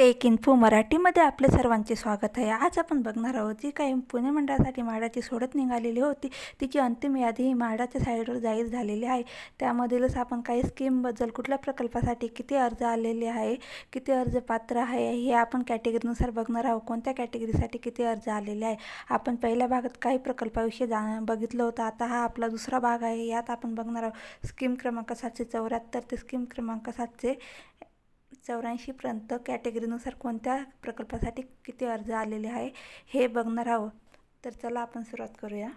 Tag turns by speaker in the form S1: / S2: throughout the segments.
S1: Take info मराठीमध्ये आपले सर्वांचे स्वागत आहे. आज आपण बघणार आहोत जी काही पुणे मंडळासाठी म्हाडाची सोडत निघालेली होती तिची अंतिम यादी ही म्हाडाच्या साईटवर जाहीर झालेली आहे. त्यामधीलच आपण काही स्कीमबद्दल, कुठल्या प्रकल्पासाठी किती अर्ज आलेले आहे, किती अर्ज पात्र आहे हे आपण कॅटेगरीनुसार बघणार आहोत. कोणत्या कॅटेगरीसाठी किती अर्ज आलेले आहे. आपण पहिल्या भागात काही प्रकल्पाविषयी बघितलं होतं. आता हा आपला दुसरा भाग आहे. यात आपण बघणार आहोत स्कीम क्रमांक 774 ते स्कीम क्रमांक 784 पर्यंत कॅटेगरीनुसार कोणत्या प्रकल्पासाठी किती अर्ज आलेले आहे हे बघणार आहोत. तर चला आपण सुरुवात करूया.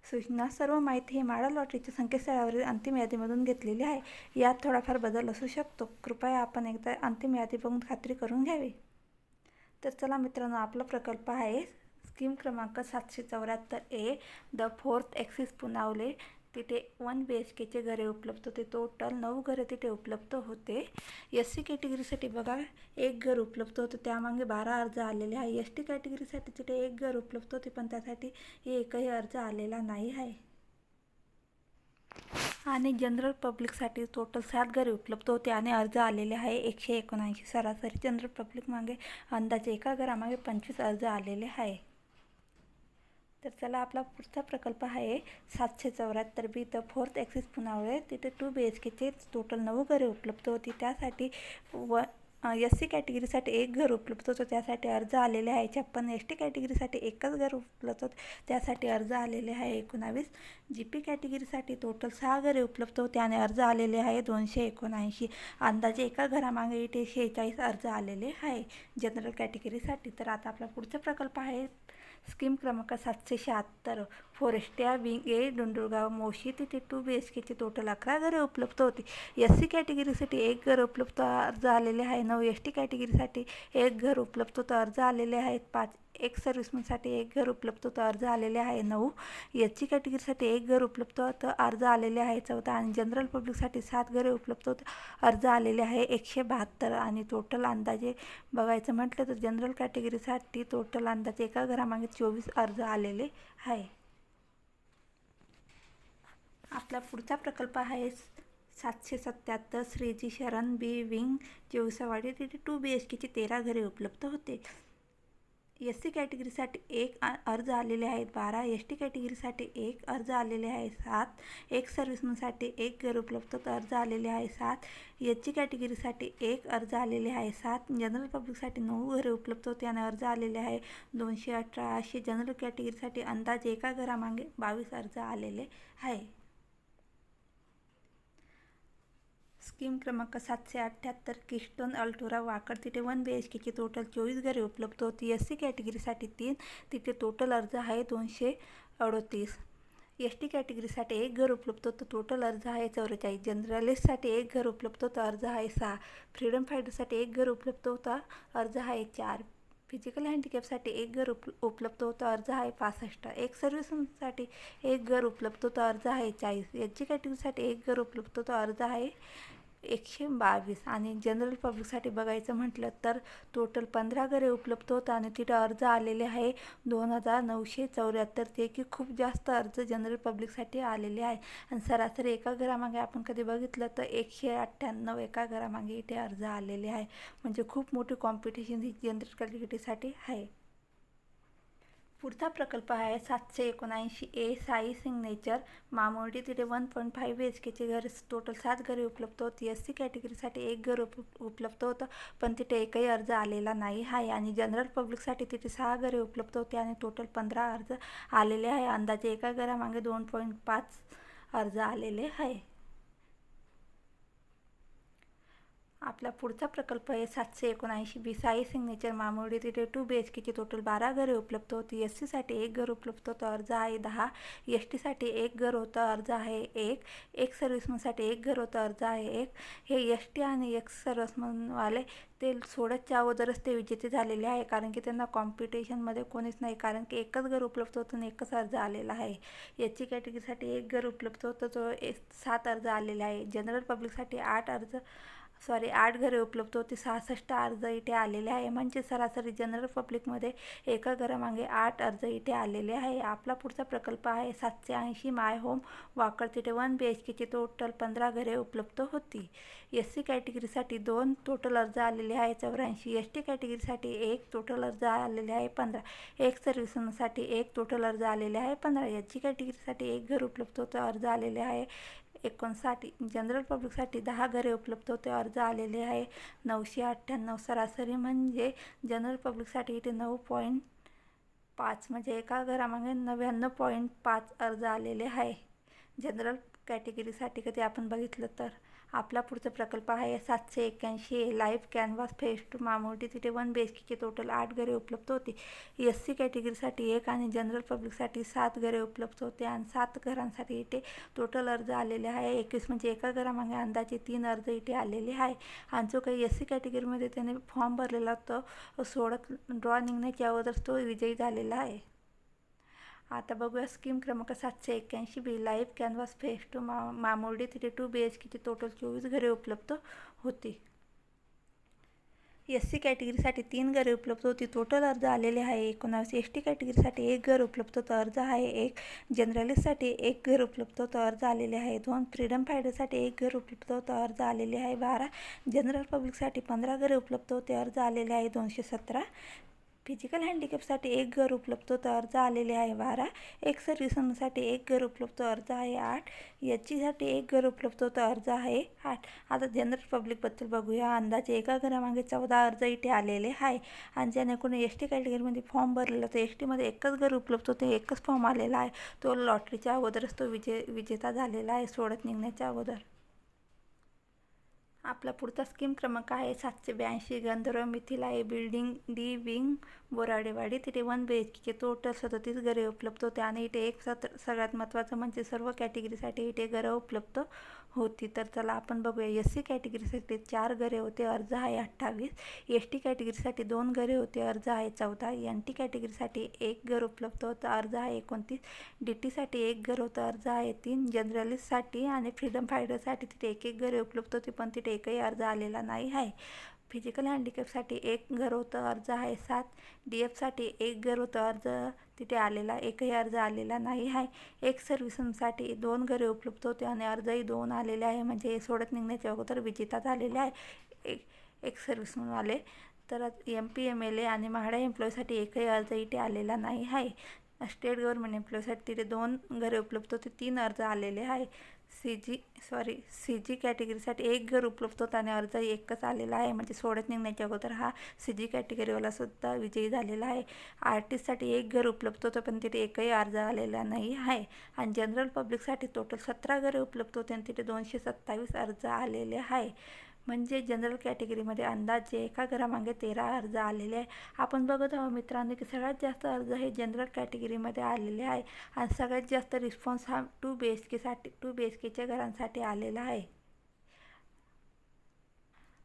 S1: सूचना: सर्व माहिती ही म्हाडा लॉटरीच्या संकेतस्थळावरील अंतिम यादीमधून घेतलेली आहे. यात थोडाफार बदल असू शकतो. कृपया आपण एकदा अंतिम यादी बघून खात्री करून घ्यावी. तर चला मित्रांनो, आपला प्रकल्प आहे स्कीम क्रमांक 774A द फोर्थ ॲक्सिस पुनावले. तिथे 1 BHKचे घरे उपलब्ध होते. टोटल 9 घरे तिथे उपलब्ध होते. SC कॅटेगरीसाठी बघा 1 घर उपलब्ध होतं, त्यामागे 12 अर्ज आलेले आहे. ST कॅटेगरीसाठी तिथे 1 घर उपलब्ध होते, पण त्यासाठी एकही अर्ज आलेला नाही आहे. आणि जनरल पब्लिकसाठी टोटल 7 घरे उपलब्ध होते आणि अर्ज आलेले आहे 179. सरासरी जनरल पब्लिक मागे अंदाजे एका घरामागे 25 अर्ज आलेले आहे. तर चला, आपला पुढचा प्रकल्प आहे 774B the fourth axis Punawale. तिथे 2 BHKचे टोटल 9 घरे उपलब्ध होती. त्यासाठी SC कॅटेगरीसाठी 1 घर उपलब्ध होतं, त्यासाठी अर्ज आलेले आहे 56. ST कॅटेगरीसाठी 1च घर उपलब्ध होतं, त्यासाठी अर्ज आलेले आहे 19. GP कॅटेगरीसाठी टोटल 6 घरे उपलब्ध होते आणि अर्ज आलेले आहे 279. अंदाजे एका घरामागे इथे 46 अर्ज आलेले आहे जनरल कॅटेगरीसाठी. तर आता आपला पुढचा प्रकल्प आहे स्कीम क्रमांक 776 फॉरेस्टिया विंग ए डोंडुरगाव मोशी. तिथे 2 BHKचे टोटल 11 घरे उपलब्ध होती. SC कॅटेगरीसाठी 1 घर उपलब्ध, अर्ज आलेले आहे 9. ST कॅटेगरीसाठी 1 घर उपलब्ध होतं, अर्ज आलेले आहेत 5. एक सर्व्हिसमनसाठी 1 घर उपलब्ध होतं, अर्ज आलेले आहे 9. SC कॅटेगरीसाठी 1 घर उपलब्ध होतं, अर्ज आलेले आहे 14. आणि जनरल पब्लिकसाठी 7 घरे उपलब्ध होतं, अर्ज आलेले आहे 172. आणि टोटल अंदाजे बघायचं म्हटलं तर जनरल कॅटेगरीसाठी टोटल अंदाजे एका घरामागे 24 अर्ज आलेले आहे. आपला पुढचा प्रकल्प आहे 777 श्रीजी शरण बी विंग जेवसावाडी. तिथे 2 BHKचे 13 घरे उपलब्ध होते. SC कॅटेगरीसाठी 1 अर्ज आलेले आहेत 12. ST कॅटेगरीसाठी 1 अर्ज आलेले आहे 7. एक सर्व्हिसमनसाठी 1 घर उपलब्ध होतं, अर्ज आलेले आहे 7. SC कॅटेगरीसाठी 1 अर्ज आलेले आहे 7. जनरल पब्लिकसाठी 9 घरे उपलब्ध होते आणि अर्ज आलेले आहे 218. अशी जनरल कॅटेगरीसाठी अंदाजे एका घरामागे 22 अर्ज आलेले आहे. स्कीम क्रमांक 778 किस्टोन अल्टोरा वाकड. तिथे 1 BHKची टोटल 24 घरे उपलब्ध होती. SC कॅटेगरीसाठी 3, तिथे टोटल अर्ज आहे 238. ST कॅटेगरीसाठी 1 घर उपलब्ध होतं, टोटल अर्ज आहे 44. जनरलिस्टसाठी 1 घर उपलब्ध होतं, अर्ज आहे 6. फ्रीडम फायटरसाठी 1 घर उपलब्ध होता, अर्ज आहे 4. फिजिकल हँडिकॅपसाठी 1 घर उपलब्ध होतं, अर्ज आहे 65. एक सर्व्हिसमनसाठी 1 घर उपलब्ध होतं, अर्ज आहे 40. SC कॅटेगरीसाठी 1 घर उपलब्ध होतं, अर्ज आहे 122. आणि जनरल पब्लिकसाठी बघायचं म्हटलं तर टोटल 15 घरे उपलब्ध होतं आणि तिथे अर्ज आलेले आहे 2974. ते की खूप जास्त अर्ज जनरल पब्लिकसाठी आलेले आहे. आणि सरासरी एका घरामागे आपण कधी बघितलं तर 198 एका घरामागे इथे अर्ज आलेले आहे. म्हणजे खूप मोठी कॉम्पिटिशन ही जनरल कॅटेगरीसाठी आहे. पुढचा प्रकल्प आहे 779A साई सिग्नेचर मामुर्डी. तिथे 1.5 BHKचे घर, टोटल 7 घरे उपलब्ध होती. SC कॅटेगरीसाठी 1 घर उपलब्ध होतं, पण तिथे एकही अर्ज आलेला नाही आहे. आणि जनरल पब्लिकसाठी तिथे 6 घरे उपलब्ध होते आणि टोटल 15 अर्ज आलेले आहे. अंदाजे एका घरामागे 2.5 अर्ज आलेले आहे. आपला पुढचा प्रकल्प आहे 779B साई सिग्नेचर मामुर्डी. तिथे 2 BHKची टोटल 12 घरे उपलब्ध होती. SC साठी 1 घर उपलब्ध होतं, अर्ज आहे 10. ST साठी 1 घर होतं, अर्ज आहे 1. एक सर्व्हिसमनसाठी 1 घर होतं, अर्ज आहे 1. हे ST आणि एक्स सर्व्हिसमनवाले ते सोडतच्या अगोदरच ते विजेते झालेले आहे, कारण की त्यांना कॉम्पिटिशनमध्ये कोणीच नाही, कारण की एकच घर उपलब्ध होतं आणि एकच अर्ज आलेला आहे. SC कॅटेगरीसाठी 1 घर उपलब्ध होतं, तो 7 अर्ज आलेले आहे. जनरल पब्लिकसाठी 8 अर्ज 8 घरे उपलब्ध होती. 66 अर्ज इथे आलेले आहे. म्हणजे सरासरी जनरल पब्लिकमध्ये एका घरामागे 8 अर्ज इथे आलेले आहे. आपला पुढचा प्रकल्प आहे 780 माय होम वाकड. तिथे 1 BHKची टोटल 15 घरे उपलब्ध होती. SC कॅटेगरीसाठी 2 टोटल अर्ज आलेले आहे 84. ST कॅटेगरीसाठी 1 टोटल अर्ज आलेले आहे 15. एक सर्व्हिसमनसाठी 1 टोटल अर्ज आलेले आहे 15. SG कॅटेगरीसाठी 1 घर उपलब्ध होतं, अर्ज आलेले आहे 59. जनरल पब्लिकसाठी 10 घरे उपलब्ध होते, अर्ज आलेले आहे 998. सरासरी म्हणजे जनरल पब्लिकसाठी इथे 9.5 म्हणजे एका घरामागे 99.5 अर्ज आलेले आहे. जनरल कॅटेगरीसाठी कधी आपण बघितलं तर आपला पुढचा प्रकल्प आहे 781 live canvas face to Mamurdi. तिथे 1 BHKची टोटल 8 घरे उपलब्ध होती. SC कॅटेगरीसाठी 1 आणि जनरल पब्लिकसाठी 7 घरे उपलब्ध होते आणि 7 घरांसाठी इथे टोटल अर्ज आलेले आहे 21 म्हणजे एका घरामागे अंदाजे 3 अर्ज इथे आलेले आहे. आणि जो काही SC कॅटेगरीमध्ये त्याने फॉर्म भरलेला तो सोडत ड्रॉ निघण्याच्या अगोदर तो विजयी झालेला आहे. आता बघूया स्कीम क्रमांक 781 बी live canvas face to Mamurdi. तिथे 2 BHKची टोटल 24 घरे उपलब्ध होती. SC कॅटेगरीसाठी 3 घरे उपलब्ध होती, टोटल अर्ज आलेले आहे 19. ST कॅटेगरीसाठी 1 घर उपलब्ध होतं, अर्ज आहे 1. जनरलिस्टसाठी 1 घर उपलब्ध होतं, अर्ज आलेले आहे 2. फ्रीडम फायटरसाठी 1 घर उपलब्ध होतं, अर्ज आलेले आहे 12. जनरल पब्लिकसाठी 15 घरे उपलब्ध होते, अर्ज आलेले आहे 217. फिजिकल हँडिकॅपसाठी 1 घर उपलब्ध होतं, अर्ज आलेले आहे 12. एक सर्व्हिसमनसाठी 1 घर उपलब्ध, अर्ज आहे 8. SGसाठी 1 घर उपलब्ध होतं, अर्ज आहे 8. आता जनरल पब्लिकबद्दल बघूया. अंदाजे एका घरामागे 14 अर्ज इथे आलेले आहे. आणि ज्याने कोणी ST कॅटेगरीमध्ये फॉर्म भरलेला तर STमध्ये एकच घर उपलब्ध होते, एकच फॉर्म आलेला आहे. तो लॉटरीच्या अगोदरच तो विजेता झालेला आहे सोडत निघण्याच्या अगोदर. आपला पुढचा स्कीम क्रमांक आहे 782 गंधर्व मिथिलाई बिल्डिंग डी विंग बोराडेवाडी. तिथे 1 BHKचे टोटल 37 घरे उपलब्ध होते आणि इथे सगळ्यात महत्त्वाचं म्हणजे सर्व कॅटेगरीसाठी इथे घरं उपलब्ध होती. तर चला आपण बघूया. SC कॅटेगरीसाठी 4 घरे होते, अर्ज आहे 28. ST कॅटेगरीसाठी 2 घरे होते, अर्ज आहे 14. NT कॅटेगरीसाठी 1 घर उपलब्ध होतं, अर्ज आहे 29. DTसाठी 1 घर होतं, अर्ज आहे 3. जनरलिस्टसाठी आणि फ्रीडम फायटरसाठी तिथे 1 घरे उपलब्ध होती, पण तिथे एकही अर्ज आलेला नाही आहे. फिजिकल हँडिकॅपसाठी 1 घर होतं, अर्ज आहे 7. DFसाठी 1 घर होतं, अर्ज तिथे आलेला एकही अर्ज आलेला नाही आहे. एक सर्व्हिसमनसाठी 2 घरे उपलब्ध होते आणि अर्जही 2 आलेले आहे, म्हणजे सोडत निघण्याच्या अगोदर विजेता झालेले आहे एक सर्व्हिसमनवाले. तर MP MLA आणि म्हाडा एम्प्लॉयसाठी एकही अर्ज इथे आलेला नाही आहे. स्टेट गव्हर्नमेंट एम्प्लॉयसाठी तिथे 2 घरे उपलब्ध होते, 3 अर्ज आलेले आहे. CG कॅटेगरीसाठी 1 घर उपलब्ध होतं आणि अर्ज एकच आलेला आहे, म्हणजे सोडत निघण्याच्या अगोदर हा CG कॅटेगरीवाला सुद्धा विजयी झालेला आहे. आर्टिस्टसाठी 1 घर उपलब्ध होतं, पण तिथे एकही अर्ज आलेला नाही आहे. आणि जनरल पब्लिकसाठी टोटल 17 घरे उपलब्ध होते आणि तिथे 227 अर्ज आलेले आहे. म्हणजे जनरल कॅटेगरीमध्ये अंदाजे एका घरामागे 13 अर्ज आलेले आहे. आपण बघत आहोत मित्रांनो की सगळ्यात जास्त अर्ज हे जनरल कॅटेगरीमध्ये आलेले आहे आणि सगळ्यात जास्त रिस्पॉन्स हा 2 BHKच्या घरांसाठी आलेला आहे.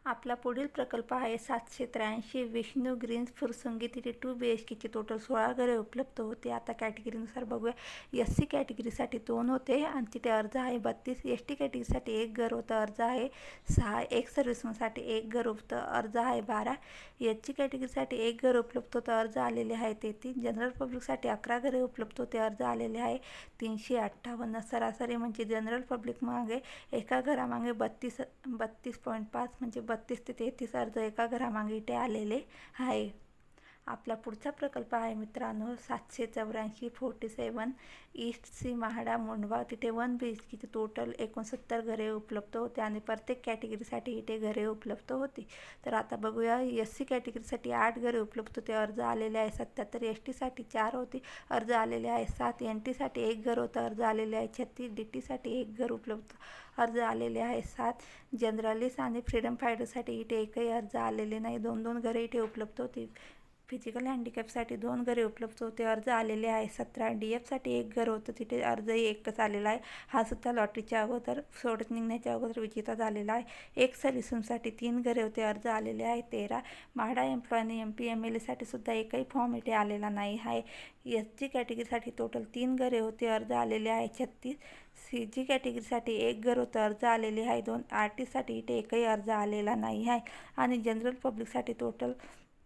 S1: आपला पुढील प्रकल्प आहे 783 विष्णू ग्रीन्स फुरसुंगी. तिथे 2 BHKची टोटल 16 घरे उपलब्ध होते. आता कॅटेगरीनुसार बघूया. SC कॅटेगरीसाठी 2 होते आणि तिथे अर्ज आहे 32. ST कॅटेगरीसाठी 1 घर होतं, अर्ज आहे 6. एक सर्व्हिसमनसाठी 1 घर होतं, अर्ज आहे 12. SG कॅटेगरीसाठी 1 घर उपलब्ध होतं, अर्ज आलेले आहे 33. जनरल पब्लिकसाठी 11 घरे उपलब्ध होते, अर्ज आलेले आहे 358. सरासरी म्हणजे जनरल पब्लिक मागे एका घरामागे 32.5 म्हणजे 32 ते 33 अर्ज एका घरामागे इथे आलेले आहे. आपला पुढचा प्रकल्प आहे मित्रांनो 784 47 ईस्ट सी म्हाडा मुंडवा. तिथे 1 BHKची टोटल 69 घरे उपलब्ध होते आणि प्रत्येक कॅटेगरीसाठी इथे घरे उपलब्ध होती. तर आता बघूया. SC कॅटेगरीसाठी 8 घरे उपलब्ध होते, अर्ज आलेले आहे 77. STसाठी 4 होती, अर्ज आलेले आहे 7. NTसाठी 1 घर होतं, अर्ज आलेले आहे 36. DTसाठी 1 घर उपलब्ध, अर्ज आलेले आहे 7. जनरलिस्ट आणि फ्रीडम फायटरसाठी इथे एकही अर्ज आलेले नाही, 2-2 घरे इथे उपलब्ध होती. फिजिकल हँडिकॅपसाठी 2 घरे उपलब्ध होते, अर्ज आलेले आहे 17. DFसाठी 1 घर होतं, तिथे अर्जही एकच आलेला आहे. हा सुद्धा लॉटरीच्या अगोदर सोडत निघण्याच्या अगोदर विजेता झालेला आहे. एक सर्व्हिससाठी 3 घरे होते, अर्ज आलेले आहे 13. म्हाडा एम्प्लॉय आणि MP MLAसाठी सुद्धा एकही फॉर्म इथे आलेला नाही आहे. SG कॅटेगरीसाठी टोटल 3 घरे होते, अर्ज आलेले आहे 36. CG कॅटेगरीसाठी 1 घर होतं, अर्ज आलेले आहे 2. आर्टिस्टसाठी इथे एकही अर्ज आलेला नाही आहे. आणि जनरल पब्लिकसाठी टोटल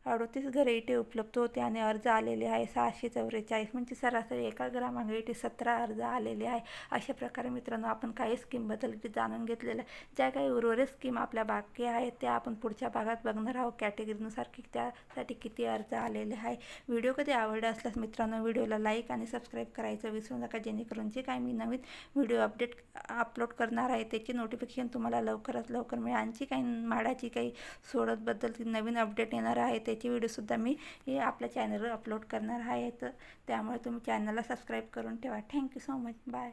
S1: 38 घरे इथे उपलब्ध होते आणि अर्ज आलेले आहे 644. म्हणजे सरासरी एका घरामागे इथे 17 अर्ज आलेले आहे. अशा प्रकारे मित्रांनो आपण काही स्कीमबद्दल इथे जाणून घेतलेलं आहे. ज्या काही उर्वरित स्कीम आपल्या बाकी आहेत त्या आपण पुढच्या भागात बघणार आहोत, कॅटेगरीनुसार की त्यासाठी किती अर्ज आलेले आहे. व्हिडिओ कधी आवडला असल्यास मित्रांनो व्हिडिओला लाईक आणि सबस्क्राईब करायचं विसरू नका, जेणेकरून जे काही मी नवीन व्हिडिओ अपलोड करणार आहे त्याची नोटिफिकेशन तुम्हाला लवकरात लवकर मिळेल. आणखी काही म्हाडाची काही सोडतबद्दल नवीन अपडेट येणार आहे त्याची व्हिडिओसुद्धा मी आपल्या चॅनलवर अपलोड करणार आहे. तर त्यामुळे तुम्ही चॅनलला सबस्क्राईब करून ठेवा. Thank you so much. बाय.